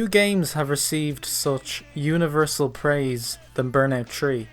Few games have received such universal praise than Burnout 3.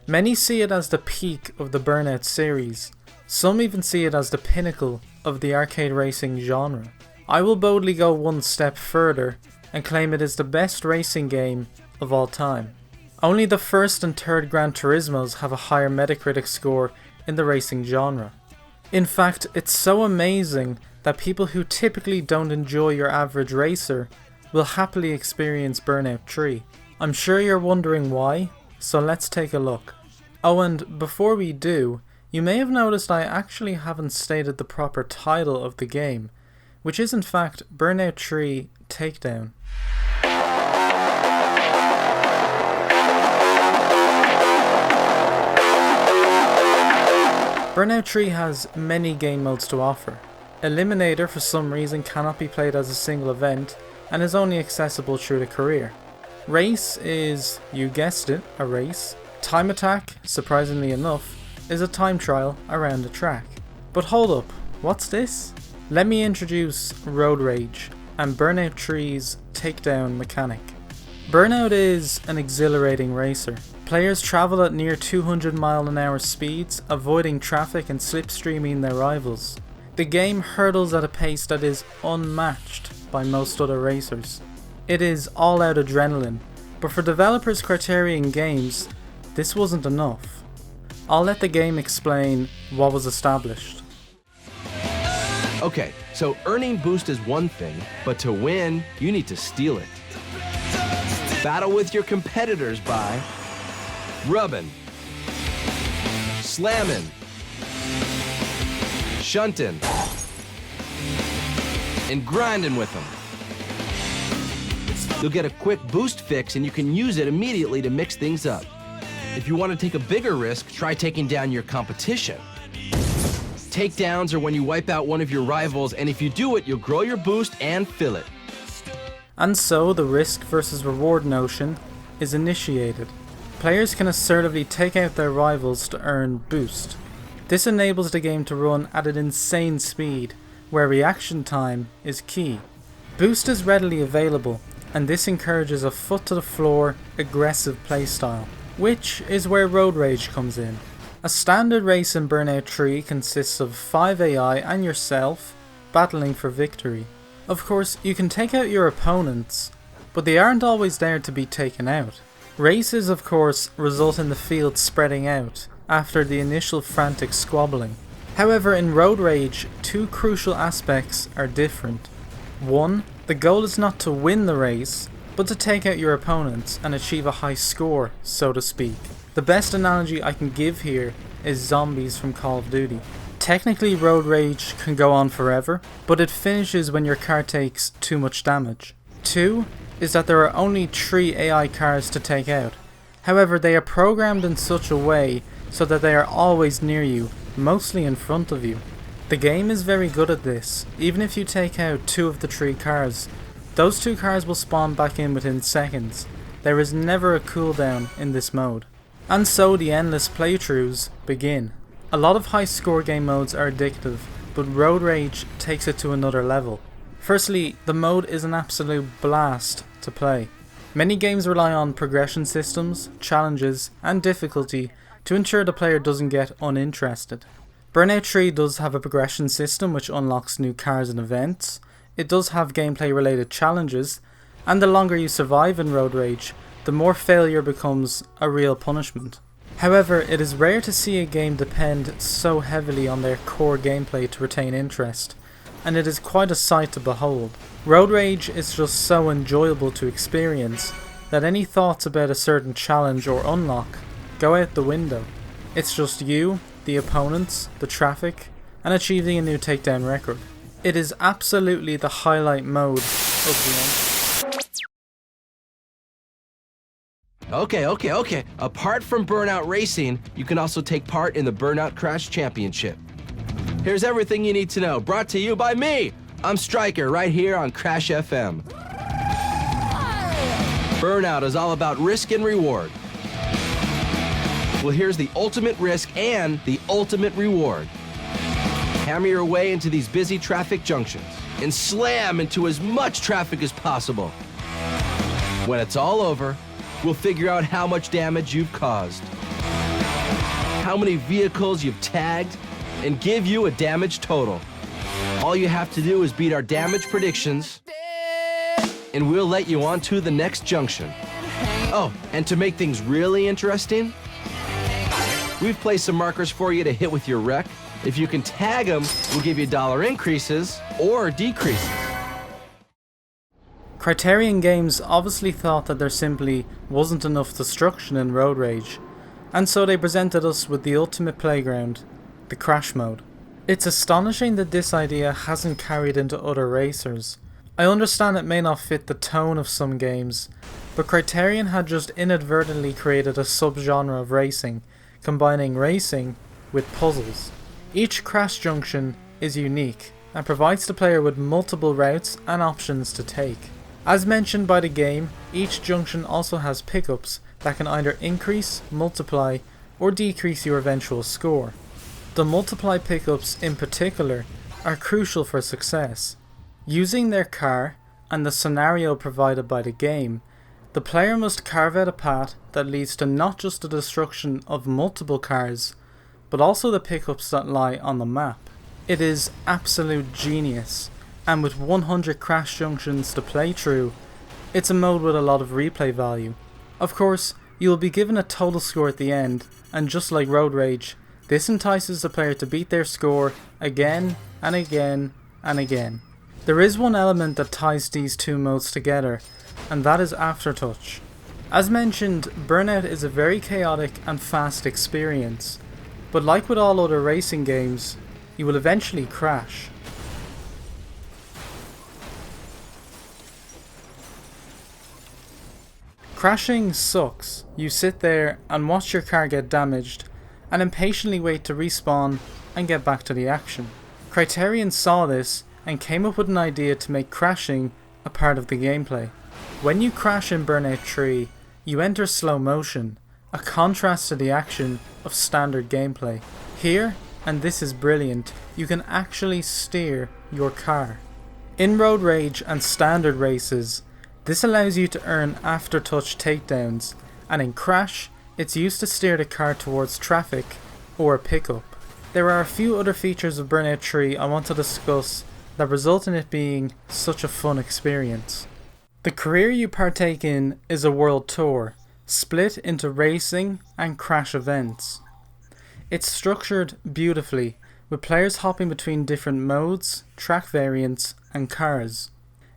Many see it as the peak of the Burnout series. Some even see it as the pinnacle of the arcade racing genre. I will boldly go one step further and claim it is the best racing game of all time. Only the first and third Gran Turismos have a higher Metacritic score in the racing genre. In fact, it's so amazing that people who typically don't enjoy your average racer will happily experience Burnout 3. I'm sure you're wondering why, so let's take a look. Oh, and before we do, you may have noticed I actually haven't stated the proper title of the game, which is in fact Burnout 3 Takedown. Burnout 3 has many game modes to offer. Eliminator for some reason cannot be played as a single event and is only accessible through the career. Race is, you guessed it, a race. Time Attack, surprisingly enough, is a time trial around the track. But hold up, what's this? Let me introduce Road Rage and Burnout 3's Takedown mechanic. Burnout is an exhilarating racer. Players travel at near 200-mile-an-hour speeds, avoiding traffic and slipstreaming their rivals. The game hurdles at a pace that is unmatched by most other racers. It is all-out adrenaline, but for developers Criterion Games, this wasn't enough. I'll let the game explain what was established. Okay, so earning boost is one thing, but to win, you need to steal it. Battle with your competitors by rubbing, slamming, shunting, and grinding with them. You'll get a quick boost fix and you can use it immediately to mix things up. If you want to take a bigger risk, try taking down your competition. Takedowns are when you wipe out one of your rivals, and if you do it, you'll grow your boost and fill it. And so the risk versus reward notion is initiated. Players can assertively take out their rivals to earn boost. This enables the game to run at an insane speed, where reaction time is key. Boost is readily available, and this encourages a foot-to-the-floor, aggressive playstyle, which is where Road Rage comes in. A standard race in Burnout 3 consists of 5 AI and yourself battling for victory. Of course, you can take out your opponents, but they aren't always there to be taken out. Races, of course, result in the field spreading out after the initial frantic squabbling. However, in Road Rage, two crucial aspects are different. One, the goal is not to win the race, but to take out your opponents and achieve a high score, so to speak. The best analogy I can give here is zombies from Call of Duty. Technically, Road Rage can go on forever, but it finishes when your car takes too much damage. 2 is that there are only 3 AI cars to take out. However, they are programmed in such a way so that they are always near you, mostly in front of you. The game is very good at this. Even if you take out 2 of the 3 cars, those 2 cars will spawn back in within seconds. There is never a cooldown in this mode. And so the endless playthroughs begin. A lot of high score game modes are addictive, but Road Rage takes it to another level. Firstly, the mode is an absolute blast to play. Many games rely on progression systems, challenges, and difficulty to ensure the player doesn't get uninterested. Burnout 3 does have a progression system which unlocks new cars and events. It does have gameplay related challenges, and the longer you survive in Road Rage, the more failure becomes a real punishment. However, it is rare to see a game depend so heavily on their core gameplay to retain interest, and it is quite a sight to behold. Road Rage is just so enjoyable to experience that any thoughts about a certain challenge or unlock go out the window. It's just you, the opponents, the traffic, and achieving a new takedown record. It is absolutely the highlight mode of the game. Okay. Apart from Burnout Racing, you can also take part in the Burnout Crash Championship. Here's everything you need to know, brought to you by me. I'm Stryker, right here on Crash FM. Burnout is all about risk and reward. Well, here's the ultimate risk and the ultimate reward. Hammer your way into these busy traffic junctions and slam into as much traffic as possible. When it's all over, we'll figure out how much damage you've caused, how many vehicles you've tagged, and give you a damage total. All you have to do is beat our damage predictions, and we'll let you on to the next junction. Oh, and to make things really interesting, we've placed some markers for you to hit with your wreck. If you can tag them, we'll give you dollar increases or decreases. Criterion Games obviously thought that there simply wasn't enough destruction in Road Rage, and so they presented us with the ultimate playground, the crash mode. It's astonishing that this idea hasn't carried into other racers. I understand it may not fit the tone of some games, but Criterion had just inadvertently created a subgenre of racing, combining racing with puzzles. Each crash junction is unique and provides the player with multiple routes and options to take. As mentioned by the game, each junction also has pickups that can either increase, multiply, or decrease your eventual score. The multiply pickups in particular are crucial for success. Using their car and the scenario provided by the game, the player must carve out a path that leads to not just the destruction of multiple cars, but also the pickups that lie on the map. It is absolute genius, and with 100 crash junctions to play through, it's a mode with a lot of replay value. Of course, you will be given a total score at the end, and just like Road Rage, this entices the player to beat their score again and again and again. There is one element that ties these two modes together, and that is Aftertouch. As mentioned, Burnout is a very chaotic and fast experience, but like with all other racing games, you will eventually crash. Crashing sucks. You sit there and watch your car get damaged and impatiently wait to respawn and get back to the action. Criterion saw this and came up with an idea to make crashing a part of the gameplay. When you crash in Burnout 3, you enter slow motion, a contrast to the action of standard gameplay. Here, and this is brilliant, you can actually steer your car. In Road Rage and standard races, this allows you to earn Aftertouch takedowns, and in Crash, it's used to steer the car towards traffic or a pickup. There are a few other features of Burnout 3 I want to discuss that result in it being such a fun experience. The career you partake in is a world tour, split into racing and crash events. It's structured beautifully, with players hopping between different modes, track variants, and cars.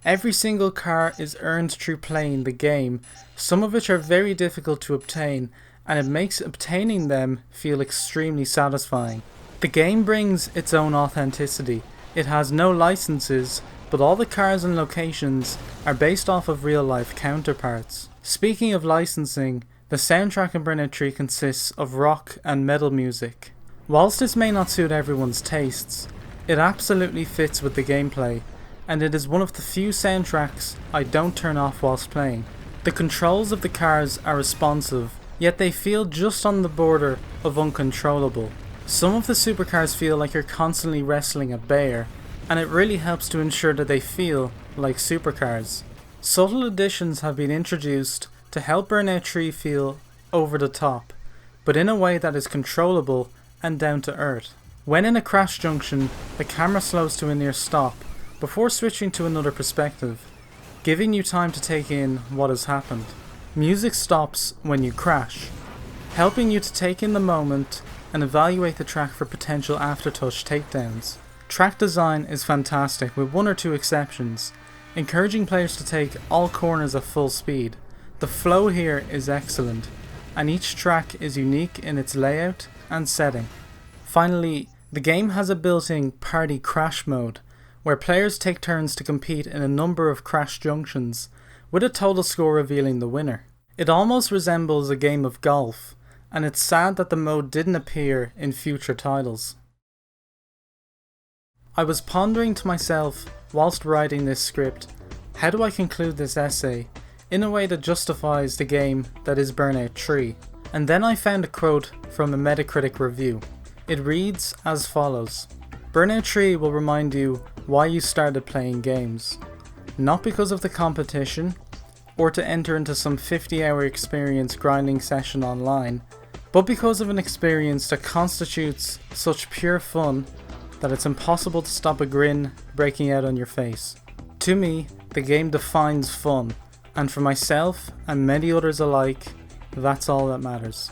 Every single car is earned through playing the game, some of which are very difficult to obtain, and it makes obtaining them feel extremely satisfying. The game brings its own authenticity. It has no licenses, but all the cars and locations are based off of real life counterparts. Speaking of licensing, the soundtrack in Burnout 3 consists of rock and metal music. Whilst this may not suit everyone's tastes, it absolutely fits with the gameplay, and it is one of the few soundtracks I don't turn off whilst playing. The controls of the cars are responsive, yet they feel just on the border of uncontrollable. Some of the supercars feel like you're constantly wrestling a bear, and it really helps to ensure that they feel like supercars. Subtle additions have been introduced to help Burnout 3 feel over the top, but in a way that is controllable and down to earth. When in a crash junction, the camera slows to a near stop before switching to another perspective, giving you time to take in what has happened. Music stops when you crash, helping you to take in the moment and evaluate the track for potential Aftertouch takedowns. Track design is fantastic, with one or two exceptions, encouraging players to take all corners at full speed. The flow here is excellent, and each track is unique in its layout and setting. Finally, the game has a built-in party crash mode, where players take turns to compete in a number of crash junctions, with a total score revealing the winner. It almost resembles a game of golf, and it's sad that the mode didn't appear in future titles. I was pondering to myself whilst writing this script, how do I conclude this essay in a way that justifies the game that is Burnout 3? And then I found a quote from a Metacritic review. It reads as follows: Burnout 3 will remind you why you started playing games. Not because of the competition, or to enter into some 50-hour experience grinding session online, but because of an experience that constitutes such pure fun that it's impossible to stop a grin breaking out on your face. To me, the game defines fun, and for myself and many others alike, that's all that matters.